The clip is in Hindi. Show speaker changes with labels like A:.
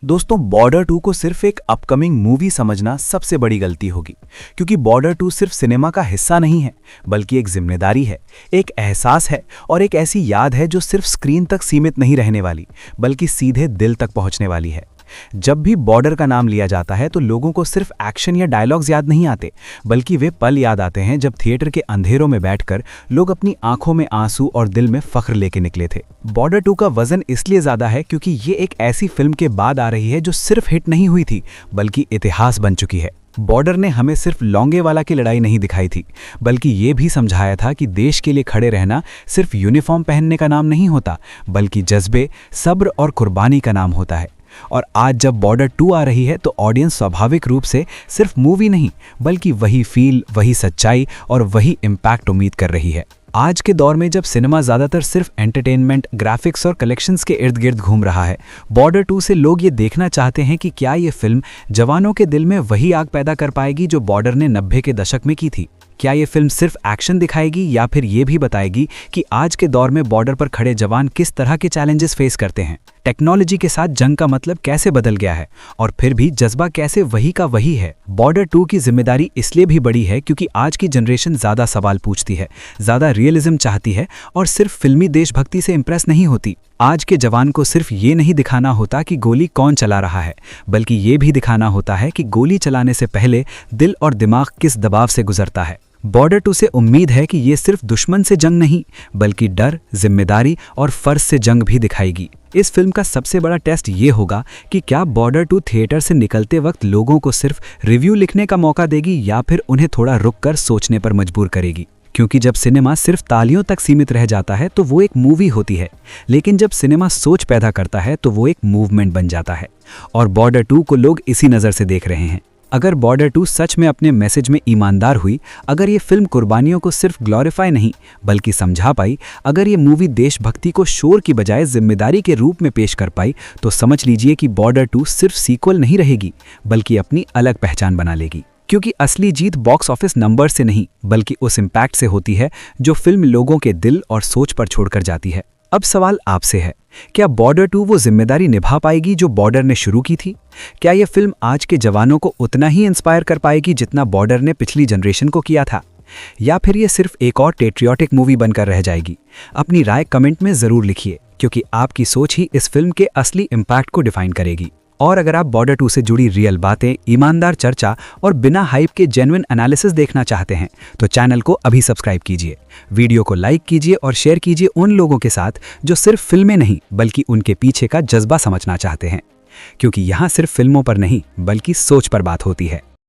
A: दोस्तों, बॉर्डर 2 को सिर्फ एक अपकमिंग मूवी समझना सबसे बड़ी गलती होगी, क्योंकि बॉर्डर 2 सिर्फ सिनेमा का हिस्सा नहीं है, बल्कि एक जिम्मेदारी है, एक एहसास है और एक ऐसी याद है जो सिर्फ स्क्रीन तक सीमित नहीं रहने वाली, बल्कि सीधे दिल तक पहुंचने वाली है। जब भी बॉर्डर का नाम लिया जाता है तो लोगों को सिर्फ एक्शन या डायलॉग्स याद नहीं आते, बल्कि वे पल याद आते हैं जब थिएटर के अंधेरों में बैठकर लोग अपनी आंखों में आंसू और दिल में फख्र लेके निकले थे। बॉर्डर 2 का वजन इसलिए ज्यादा है क्योंकि ये एक ऐसी फिल्म के बाद आ रही है जो सिर्फ हिट नहीं हुई थी, बल्कि इतिहास बन चुकी है। बॉर्डर ने हमें सिर्फ लोंगेवाला की लड़ाई नहीं दिखाई थी, बल्कि ये भी समझाया था कि देश के लिए खड़े रहना सिर्फ यूनिफॉर्म पहनने का नाम नहीं होता, बल्कि जज्बे, सब्र और कुर्बानी का नाम होता है। और आज जब बॉर्डर 2 आ रही है तो ऑडियंस स्वाभाविक रूप से सिर्फ मूवी नहीं, बल्कि वही फील, वही सच्चाई और वही इम्पैक्ट उम्मीद कर रही है। आज के दौर में जब सिनेमा ज़्यादातर सिर्फ एंटरटेनमेंट, ग्राफिक्स और कलेक्शंस के इर्द गिर्द घूम रहा है, बॉर्डर 2 से लोग ये देखना चाहते हैं कि क्या ये फिल्म जवानों के दिल में वही आग पैदा कर पाएगी जो बॉर्डर ने 90 के दशक में की थी। क्या ये फिल्म सिर्फ एक्शन दिखाएगी या फिर ये भी बताएगी कि आज के दौर में बॉर्डर पर खड़े जवान किस तरह के चैलेंजेस फेस करते हैं, टेक्नोलॉजी के साथ जंग का मतलब कैसे बदल गया है और फिर भी जज्बा कैसे वही का वही है। बॉर्डर 2 की जिम्मेदारी इसलिए भी बड़ी है क्योंकि आज की जनरेशन ज्यादा सवाल पूछती है, ज्यादा रियलिज्म चाहती है और सिर्फ फिल्मी देशभक्ति से इंप्रेस नहीं होती। आज के जवान को सिर्फ ये नहीं दिखाना होता कि गोली कौन चला रहा है, बल्कि ये भी दिखाना होता है कि गोली चलाने से पहले दिल और दिमाग किस दबाव से गुजरता है। बॉर्डर 2 से उम्मीद है कि ये सिर्फ दुश्मन से जंग नहीं, बल्कि डर, जिम्मेदारी और फर्ज से जंग भी दिखाएगी। इस फिल्म का सबसे बड़ा टेस्ट ये होगा कि क्या बॉर्डर 2 थिएटर से निकलते वक्त लोगों को सिर्फ रिव्यू लिखने का मौका देगी या फिर उन्हें थोड़ा रुक कर सोचने पर मजबूर करेगी। क्योंकि जब सिनेमा सिर्फ तालियों तक सीमित रह जाता है तो वो एक मूवी होती है, लेकिन जब सिनेमा सोच पैदा करता है तो वो एक मूवमेंट बन जाता है। और बॉर्डर 2 को लोग इसी नज़र से देख रहे हैं। अगर बॉर्डर 2 सच में अपने मैसेज में ईमानदार हुई, अगर ये फिल्म कुर्बानियों को सिर्फ ग्लोरीफाई नहीं बल्कि समझा पाई, अगर ये मूवी देशभक्ति को शोर की बजाय जिम्मेदारी के रूप में पेश कर पाई, तो समझ लीजिए कि बॉर्डर 2 सिर्फ सीक्वल नहीं रहेगी, बल्कि अपनी अलग पहचान बना लेगी। क्योंकि असली जीत बॉक्स ऑफिस नंबर से नहीं, बल्कि उस इम्पैक्ट से होती है जो फिल्म लोगों के दिल और सोच पर छोड़कर जाती है। अब सवाल आपसे है, क्या बॉर्डर 2 वो जिम्मेदारी निभा पाएगी जो बॉर्डर ने शुरू की थी? क्या ये फिल्म आज के जवानों को उतना ही इंस्पायर कर पाएगी जितना बॉर्डर ने पिछली जनरेशन को किया था? या फिर ये सिर्फ एक और पेट्रियोटिक मूवी बनकर रह जाएगी? अपनी राय कमेंट में ज़रूर लिखिए, क्योंकि आपकी सोच ही इस फिल्म के असली इम्पैक्ट को डिफाइन करेगी। और अगर आप बॉर्डर 2 से जुड़ी रियल बातें, ईमानदार चर्चा और बिना हाइप के जेन्युइन एनालिसिस देखना चाहते हैं तो चैनल को अभी सब्सक्राइब कीजिए, वीडियो को लाइक कीजिए और शेयर कीजिए उन लोगों के साथ जो सिर्फ फिल्में नहीं बल्कि उनके पीछे का जज्बा समझना चाहते हैं। क्योंकि यहाँ सिर्फ फिल्मों पर नहीं बल्कि सोच पर बात होती है।